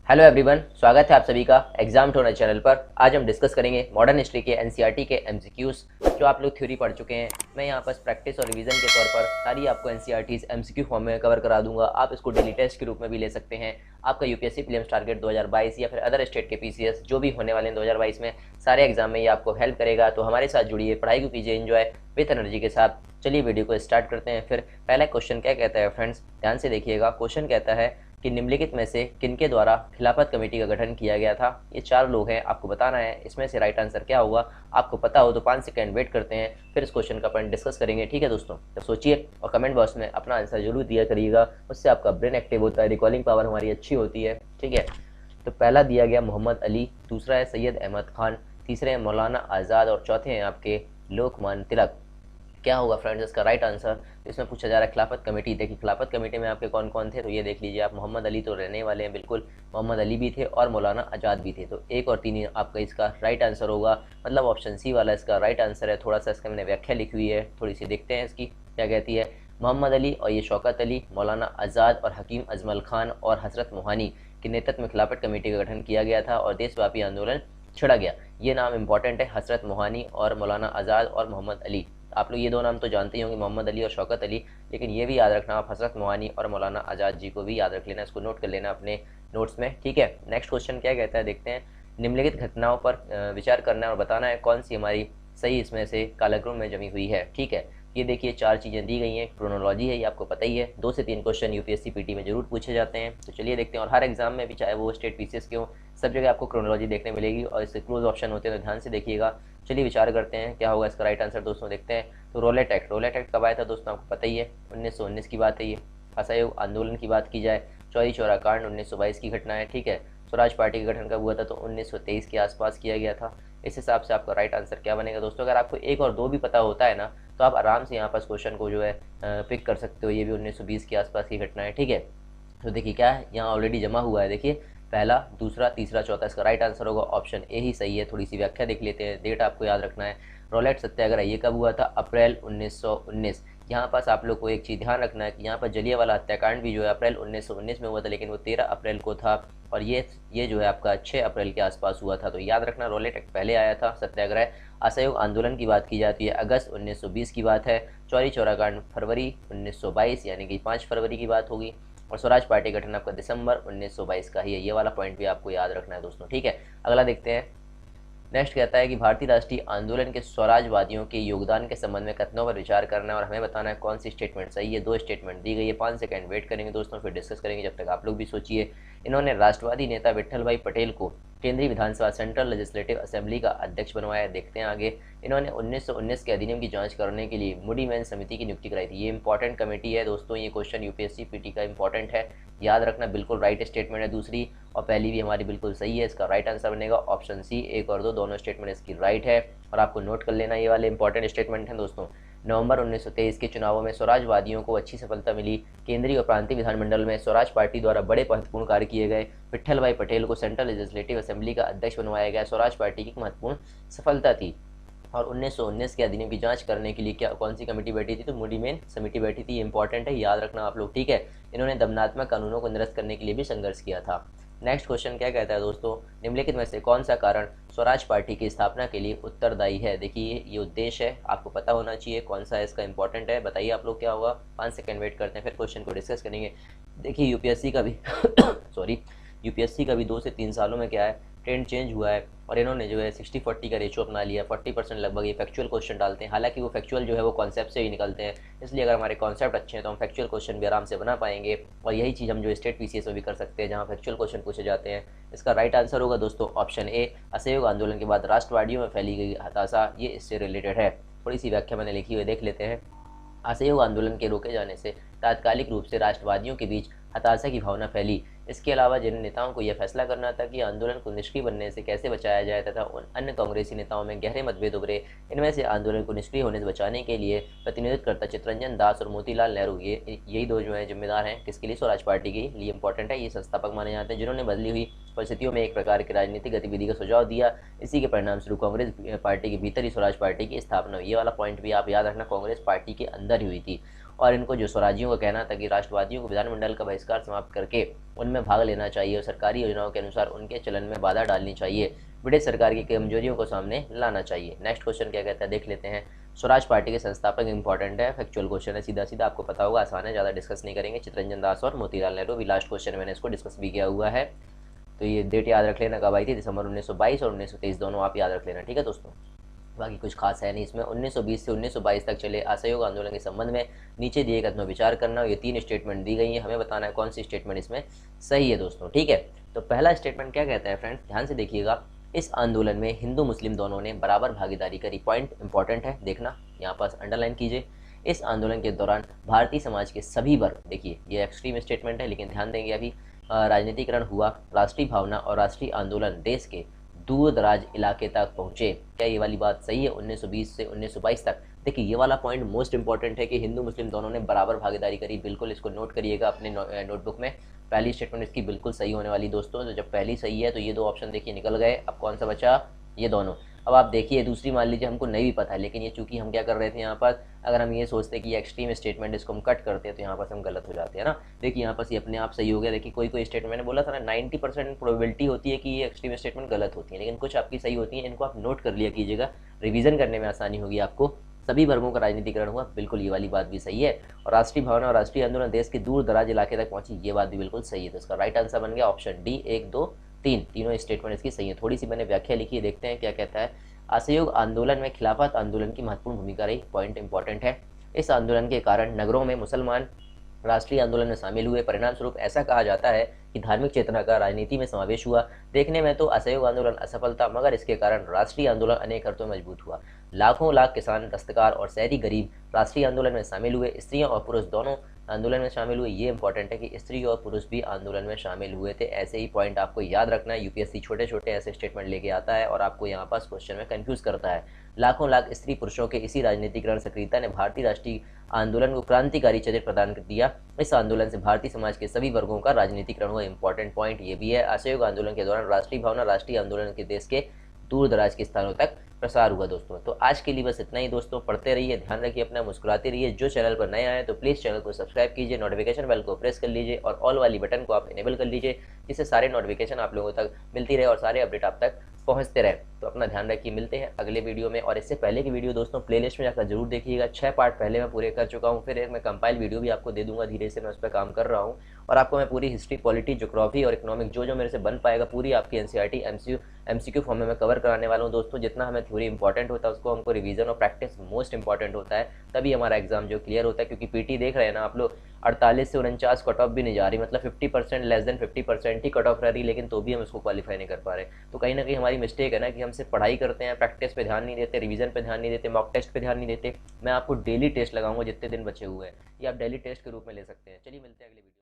Hello everyone, स्वागत है आप सभी का एग्जाम टोनर चैनल पर। आज हम डिस्कस करेंगे मॉडर्न हिस्ट्री के एनसीईआरटी के एमसीक्यूज जो आप लोग थ्योरी पढ़ चुके हैं। मैं यहाँ पर प्रैक्टिस और रिवीजन के तौर पर सारी आपको एनसीईआरटीज एमसीक्यू फॉर्म में कवर करा दूंगा। आप इसको डेली टेस्ट के रूप में भी ले सकते हैं। आपका यूपीएससी प्रीलिम्स टारगेट 2022 या फिर अदर स्टेट के पीसीएस जो भी होने वाले हैं 2022 में, सारे एग्जाम में ये आपको हेल्प करेगा। तो हमारे साथ जुड़िए, पढ़ाई को कीजिए एंजॉय विथ एनर्जी के साथ। चलिए वीडियो को स्टार्ट करते हैं। फिर पहला क्वेश्चन क्या कहता है फ्रेंड्स, ध्यान से देखिएगा। क्वेश्चन कहता है कि निम्नलिखित में से किनके द्वारा खिलाफत कमेटी का गठन किया गया था। ये 4 लोग हैं, आपको बताना है इसमें से राइट आंसर क्या होगा। आपको पता हो तो 5 सेकंड वेट करते हैं, फिर इस क्वेश्चन का अपन डिस्कस करेंगे। ठीक है दोस्तों, तो सोचिए और कमेंट बॉक्स में अपना आंसर जरूर दिया करिएगा। उससे आपका ब्रेन एक्टिव होता है, रिकॉलिंग पावर हमारी अच्छी होती है। ठीक है, तो पहला दिया गया मोहम्मद अली, दूसरा है सैयद अहमद खान, तीसरे हैं मौलाना आज़ाद और चौथे हैं आपके लोकमान्य तिलक। क्या होगा फ्रेंड्स इसका राइट आंसर। इसमें पूछा जा रहा है खिलाफत कमेटी। देखिए खिलाफत कमेटी में आपके कौन कौन थे, तो ये देख लीजिए आप। मोहम्मद अली तो रहने वाले हैं, बिल्कुल मोहम्मद अली भी थे और मौलाना आज़ाद भी थे। तो 1 और 3 आपका इसका राइट आंसर होगा, मतलब ऑप्शन सी वाला इसका राइट आंसर है। थोड़ा सा इसका मैंने व्याख्या लिखी हुई है, थोड़ी सी देखते हैं इसकी क्या कहती है। मोहम्मद अली और ये शौकत अली, मौलाना आज़ाद और हकीम अजमल खान और हजरत मोहानी के नेतृत्व में खिलाफत कमेटी का गठन किया गया था और देशव्यापी आंदोलन छिड़ा गया। ये नाम इंपॉर्टेंट है, हजरत मोहानी और मौलाना आज़ाद और मोहम्मद अली। आप लोग ये 2 नाम तो जानते ही होंगे, मोहम्मद अली और शौकत अली, लेकिन ये भी याद रखना आप हजरत मोहानी और मौलाना आज़ाद जी को भी याद रख लेना, इसको नोट कर लेना अपने नोट्स में। ठीक है, नेक्स्ट क्वेश्चन क्या कहता है देखते हैं। निम्नलिखित घटनाओं पर विचार करना है और बताना है कौन सी हमारी सही इसमें से कालक्रम में जमी हुई है। ठीक है, ये देखिए 4 चीज़ें दी गई हैं, क्रोनोलॉजी है, ये आपको पता ही है। 2 से 3 क्वेश्चन यूपीएससी पीटी में जरूर पूछे जाते हैं। तो चलिए देखते हैं, और हर एग्जाम में भी, चाहे वो स्टेट पीसीएस के हो, सब जगह आपको क्रोनोलॉजी देखने मिलेगी और इससे क्लोज ऑप्शन होते हैं, तो ध्यान से देखिएगा। चलिए विचार करते हैं क्या होगा इसका राइट आंसर दोस्तों। देखते हैं तो रोलेट एक्ट कब आया था दोस्तों, आपको पता ही है 1919 की बात है ये। असहयोग आंदोलन की बात की जाए, चौरी चौरा कांड 1922 की घटना है। ठीक है, स्वराज पार्टी का गठन कब हुआ था, तो 1923 के आसपास किया गया था। इस हिसाब से आपका राइट आंसर क्या बनेगा दोस्तों। अगर आपको 1 और 2 भी पता होता है ना, तो आप आराम से यहाँ पर क्वेश्चन को जो है पिक कर सकते हो। ये भी 1920 के आसपास की घटना है। ठीक है, तो देखिए क्या है यहाँ ऑलरेडी जमा हुआ है। देखिए पहला, दूसरा, तीसरा, चौथा, इसका राइट आंसर होगा ऑप्शन ए ही सही है। थोड़ी सी व्याख्या देख लेते हैं, डेट आपको याद रखना है। रोलेट सत्याग्रह ये कब हुआ था, अप्रैल 1919। यहाँ पास आप लोग को एक चीज़ ध्यान रखना है कि यहाँ पर जलियांवाला हत्याकांड भी जो है अप्रैल 1919 में हुआ था, लेकिन वो 13 अप्रैल को था और ये जो है आपका 6 अप्रैल के आसपास हुआ था। तो याद रखना, रोलेट एक्ट पहले आया था। सत्याग्रह असहयोग आंदोलन की बात की जाती है, अगस्त 1920 की बात है। चौरी चौरा कांड फरवरी 1922 यानी कि 5 फरवरी की बात होगी। और स्वराज पार्टी गठन आपका दिसंबर 1922 का ही है। ये वाला पॉइंट भी आपको याद रखना है दोस्तों। ठीक है, अगला देखते हैं। नेक्स्ट कहता है कि भारतीय राष्ट्रीय आंदोलन के स्वराजवादियों के योगदान के संबंध में कथनों पर विचार करना है और हमें बताना है कौन सी स्टेटमेंट सही है। 2 स्टेटमेंट दी गई है, 5 सेकंड वेट करेंगे दोस्तों, फिर डिस्कस करेंगे। जब तक आप लोग भी सोचिए। इन्होंने राष्ट्रवादी नेता विट्ठल भाई पटेल को केंद्रीय विधानसभा सेंट्रल लेजिस्लेटिव असेंबली का अध्यक्ष बनवाया। देखते हैं आगे। इन्होंने 1919 के अधिनियम की जांच करने के लिए मूडी मैन समिति की नियुक्ति कराई थी। ये इंपॉर्टेंट कमेटी है दोस्तों, ये क्वेश्चन यूपीएससी पीटी का इंपॉर्टेंट है, याद रखना। बिल्कुल राइट स्टेटमेंट है दूसरी, और पहली भी हमारी बिल्कुल सही है। इसका राइट आंसर बनेगा ऑप्शन सी। 1 और 2 दोनों स्टेटमेंट इसकी राइट है और आपको नोट कर लेना, ये वाले इंपॉर्टेंट स्टेटमेंट हैं दोस्तों। नवंबर 1923 के चुनावों में स्वराजवादियों को अच्छी सफलता मिली। केंद्रीय और प्रांतीय विधानमंडल में स्वराज पार्टी द्वारा बड़े महत्वपूर्ण कार्य किए गए। विट्ठल भाई पटेल को सेंट्रल लेजिस्लेटिव असेंबली का अध्यक्ष बनवाया गया। स्वराज पार्टी की महत्वपूर्ण सफलता थी। और 1919 के अधिनियम की जांच करने के लिए क्या कौन सी कमेटी बैठी थी, तो मूडी मैन समिति बैठी थी। इंपॉर्टेंट है, याद रखना आप लोग। ठीक है, इन्होंने दमनात्मक कानूनों को निरस्त करने के लिए भी संघर्ष किया था। नेक्स्ट क्वेश्चन क्या कहता है दोस्तों, निम्नलिखित में से कौन सा कारण स्वराज पार्टी की स्थापना के लिए उत्तरदायी है। देखिए ये उद्देश्य है, आपको पता होना चाहिए कौन सा इसका इंपॉर्टेंट है। बताइए आप लोग क्या होगा। 5 सेकंड वेट करते हैं, फिर क्वेश्चन को डिस्कस करेंगे। देखिए यूपीएससी का भी यूपीएससी का भी 2 से 3 सालों में क्या है ट्रेंड चेंज हुआ है और इन्होंने जो है 60-40 का रेशियो अपना लिया। 40% लगभग ये फैक्चुअल क्वेश्चन डालते हैं। हालांकि वो फैक्चुअल जो है वो कॉन्सेप्ट से ही निकलते हैं, इसलिए अगर हमारे कॉन्सेप्ट अच्छे हैं तो हम फैक्चुअल क्वेश्चन भी आराम से बना पाएंगे। और यही चीज़ हम जो स्टेट पीसीएस में भी कर सकते हैं, जहाँ फैक्चुअल क्वेश्चन पूछे जाते हैं। इसका राइट आंसर होगा दोस्तों ऑप्शन ए। असहयोग आंदोलन के बाद राष्ट्रवादियों में फैली गई हताशा, ये इससे रिलेटेड है। थोड़ी सी व्याख्या मैंने लिखी हुई, देख लेते हैं। असहयोग आंदोलन के रोके जाने से तात्कालिक रूप से राष्ट्रवादियों के बीच हताशा की भावना फैली। इसके अलावा जिन नेताओं को यह फैसला करना था कि आंदोलन को निष्क्रिय बनने से कैसे बचाया जाए तथा उन अन्य कांग्रेसी नेताओं में गहरे मतभेद उभरे। इनमें से आंदोलन को निष्क्रिय होने से बचाने के लिए प्रतिनिधित्व करता चित्तरंजन दास और मोतीलाल नेहरू, यही 2 जो हैं जिम्मेदार हैं किसके लिए, स्वराज पार्टी के लिए। इंपॉर्टेंट है, ये संस्थापक माने जाते हैं जिन्होंने बदली हुई परिस्थितियों में एक प्रकार की राजनीतिक गतिविधि का सुझाव दिया। इसी के परिणाम स्वरूप कांग्रेस पार्टी के भीतर ही स्वराज पार्टी की स्थापना हुई। ये वाला पॉइंट भी आप याद रखना, कांग्रेस पार्टी के अंदर ही हुई थी। और इनको जो स्वराज्यों का कहना था कि राष्ट्रवादियों को विधानमंडल का बहिष्कार समाप्त करके उनमें भाग लेना चाहिए और सरकारी योजनाओं के अनुसार उनके चलन में बाधा डालनी चाहिए, ब्रिटिश सरकार की कमजोरियों को सामने लाना चाहिए। नेक्स्ट क्वेश्चन क्या कहता है देख लेते हैं। स्वराज पार्टी के संस्थापक इंपॉर्टेंट है, फैक्चुअल क्वेश्चन है, सीधा सीधा आपको पता होगा, आसान है, ज़्यादा डिस्कस नहीं करेंगे। चित्तरंजन दास और मोतीलाल नेहरू भी लास्ट क्वेश्चन मैंने इसको डिस्कस भी किया हुआ है, तो ये डेट याद रख लेना कब आई थी, दिसंबर 1922 और 1923 दोनों आप याद रख लेना, ठीक है दोस्तों। बाकी कुछ खास है नहीं इसमें। 1920 से 1922 तक चले असहयोग आंदोलन के संबंध में नीचे दिए कथनों विचार करना। ये 3 स्टेटमेंट दी गई है, हमें बताना है कौन सी स्टेटमेंट इसमें सही है दोस्तों, ठीक है। तो पहला स्टेटमेंट क्या कहता है फ्रेंड्स, ध्यान से देखिएगा, इस आंदोलन में हिंदू मुस्लिम दोनों ने बराबर भागीदारी करी। पॉइंट इंपॉर्टेंट है, देखना यहाँ पास अंडरलाइन कीजिए। इस आंदोलन के दौरान भारतीय समाज के सभी वर्ग, देखिए ये एक्सट्रीम स्टेटमेंट है लेकिन ध्यान देंगे अभी, राजनीतिकरण हुआ, राष्ट्रीय भावना और राष्ट्रीय आंदोलन देश के दूर दराज इलाके तक पहुंचे। क्या ये वाली बात सही है? 1920 से 1922 तक। देखिए ये वाला पॉइंट मोस्ट इंपॉर्टेंट है कि हिंदू मुस्लिम दोनों ने बराबर भागीदारी करी, बिल्कुल इसको नोट करिएगा अपने नोटबुक में। पहली स्टेटमेंट इसकी बिल्कुल सही होने वाली दोस्तों, तो जब पहली सही है तो ये 2 ऑप्शन देखिए निकल गए। अब कौन सा बचा? ये दोनों। अब आप देखिए दूसरी मान लीजिए हमको नहीं भी पता है, लेकिन ये चूंकि हम क्या कर रहे थे यहाँ पर, अगर हम ये सोचते हैं कि ये एक्सट्रीम स्टेटमेंट इसको हम कट करते हैं तो यहाँ पर हम गलत हो जाते हैं ना। देखिए यहाँ पर ये अपने आप सही हो गया। देखिए कोई स्टेटमेंट मैंने बोला था ना 90% प्रोबेबिलिटी होती है कि ये एक्सट्रीम स्टेटमेंट गलत होती है, लेकिन कुछ आपकी सही होती है। इनको आप नोट कर लिया कीजिएगा, रिवीजन करने में आसानी होगी आपको। सभी वर्गों का राजनीतिकरण हुआ, बिल्कुल ये वाली बात भी सही है। और राष्ट्रीय भावना और राष्ट्रीय आंदोलन देश के दूर दराज इलाके तक पहुंची, ये बात भी बिल्कुल सही है। तो इसका राइट आंसर बन गया ऑप्शन डी, 1, 2, 3 तीनों स्टेटमेंट इसकी सही है। थोड़ी सी मैंने व्याख्या लिखी है, देखते हैं क्या कहता है। असहयोग आंदोलन में खिलाफत आंदोलन की महत्वपूर्ण भूमिका रही, पॉइंट इंपॉर्टेंट है। इस आंदोलन के कारण नगरों में मुसलमान राष्ट्रीय आंदोलन में शामिल हुए, परिणाम स्वरूप ऐसा कहा जाता है कि धार्मिक चेतना का राजनीति में समावेश हुआ। देखने में तो असहयोग आंदोलन असफल था, मगर इसके कारण राष्ट्रीय आंदोलन अनेक अर्थों में मजबूत हुआ। लाखों लाख किसान, दस्तकार और शहरी गरीब राष्ट्रीय आंदोलन में शामिल हुए। स्त्रियां और पुरुष दोनों आंदोलन में शामिल हुए। ये इंपॉर्टेंट है कि स्त्री और पुरुष भी आंदोलन में शामिल हुए थे। ऐसे ही पॉइंट आपको याद रखना है। यूपीएससी छोटे छोटे ऐसे स्टेटमेंट लेके आता है और आपको यहाँ पास क्वेश्चन में कंफ्यूज करता है। लाखों लाख स्त्री पुरुषों के इसी राजनीतिकरण सक्रियता ने भारतीय राष्ट्रीय आंदोलन को क्रांतिकारी चरित्र प्रदान कर दिया। इस आंदोलन से भारतीय समाज के सभी वर्गों का राजनीतिकरण हुआ। इंपॉर्टेंट पॉइंट ये भी है। असहयोग आंदोलन के दौरान राष्ट्रीय भावना राष्ट्रीय आंदोलन के देश के दूर दराज के स्थानों तक प्रसार हुआ दोस्तों। तो आज के लिए बस इतना ही दोस्तों। पढ़ते रहिए, ध्यान रखिए अपना, मुस्कुराते रहिए। जो चैनल पर नए आए तो प्लीज़ चैनल को सब्सक्राइब कीजिए, नोटिफिकेशन बेल को प्रेस कर लीजिए और ऑल वाली बटन को आप इनेबल कर लीजिए, जिससे सारे नोटिफिकेशन आप लोगों तक मिलती रहे और सारे अपडेट आप तक पहुंचते रहे। तो अपना ध्यान रखिए, मिलते हैं अगले वीडियो में। और इससे पहले की वीडियो दोस्तों प्लेलिस्ट में जाकर जरूर देखिएगा। 6 पार्ट पहले मैं पूरे कर चुका हूँ, फिर एक मैं कंपाइल वीडियो भी आपको दे दूंगा, धीरे से मैं उस पर काम कर रहा हूँ। और आपको मैं पूरी हिस्ट्री, पॉलिटी, ज्योग्राफी और इकोनॉमिक जो मेरे से बन पाएगा पूरी आपकी एनसीईआरटी एमसीक्यू फॉर्म में मैं कवर कराने वाला हूँ दोस्तों। जितना हमें थ्योरी इंपॉर्टेंट होता है उसको हमको रिवीजन और प्रैक्टिस मोस्ट इंपॉर्टेंट होता है, तभी हमारा एग्जाम जो क्लियर होता है। क्योंकि पीटी देख रहे हैं ना आप लोग, 48 से 49 कट ऑफ भी नहीं जा रही, मतलब 50% लेस देन 50% ही कट ऑफ रह रही, लेकिन तो भी हम इसको क्वालिफाई नहीं कर पा रहे। तो कहीं ना कहीं हमारी मिस्टेक है ना कि हम सिर्फ पढ़ाई करते हैं, प्रैक्टिस पे ध्यान नहीं देते, रिवीजन पे ध्यान नहीं देते, मॉक टेस्ट पे ध्यान नहीं देते। मैं आपको डेली टेस्ट लगाऊंगा जितने दिन बचे हुए हैं, ये आप डेली टेस्ट के रूप में ले सकते हैं। चलिए मिलते हैं अगले वीडियो।